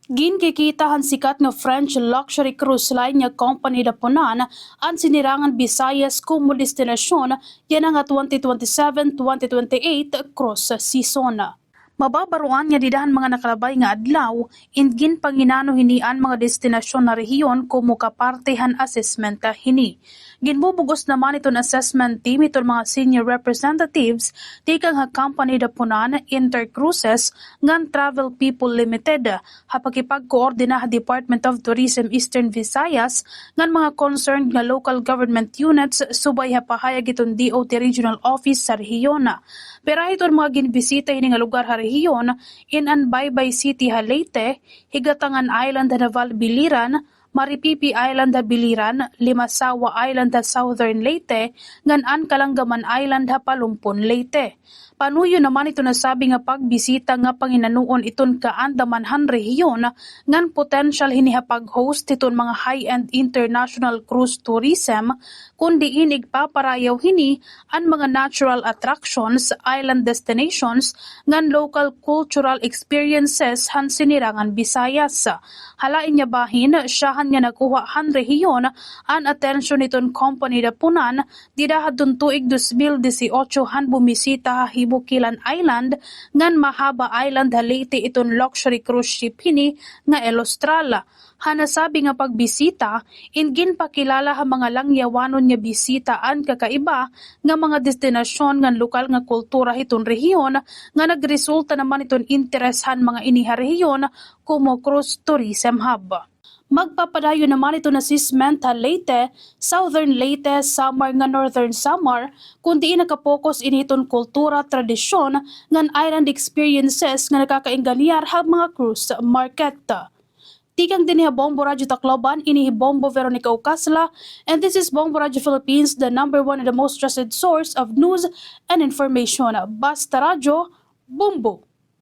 Ginkikitahan sikat nga French luxury cruise line nga company dapunan ang sinirangan Visayas kumo destinasyon yan nga 2027-2028 cruise season. Mababaruan nga didahan mga nakalabay nga adlaw, ingin panginano hinian mga destinasyon na rehiyon kumo kapartehan assessment hini. Ginbubugos naman iton assessment team iton mga senior representatives tikang ha company dapunan Intercruises ngan Travel People Limited hapakipagkoordina ha Department of Tourism Eastern Visayas ngan mga concerned nga local government units subay ha pahayag iton DOT Regional Office sa rehiyon. Pero iton mga ginbisita hini nga lugar ha rehiyon in Anbaybay City ha Leyte, Higatangan Island ha Naval Biliran, Maripipi Island ha Biliran, Limasawa Island ha Southern Leyte, ngan Kalanggaman Island ha Palumpon Leyte. Panuyo naman ito nasabi nga pagbisita nga panginanuon iton ka Andamanhan rehiyon ngan potential hini ha pag-host iton mga high-end international cruise tourism kundi inig paparayaw hini ang mga natural attractions, island destinations ngan local cultural experiences han sinirangan Visayas. Halain niya bahin siyahan nga nakuha han rehiyon an atensyon iton company dapunan didahadun tuig 2018 han bumisita ha Bukilan Island ngan Mahaba Island ha Leyte iton luxury cruise ship hini nga El Austral. Hanasabi nga pagbisita, ingin pakilala ha mga langyawanon nga bisitaan kakaiba nga mga destinasyon ngan lokal nga kultura iton rehiyon nga nagresulta naman iton intereshan mga iniha rehiyon kumo cruise tourism hub. Magpapadayo naman ito na assessment ha Leyte, Southern Leyte, Samar nga Northern Samar, kundi nakapokus initon kultura, tradisyon, ngan island experiences nga nakakainganiyar ha mga cruise market. Tikang din Bombo Radio Tacloban, ini Bombo Veronica Ocasla, and this is Bombo Radio Philippines, the #1 and the most trusted source of news and information. Basta Radio, Bombo!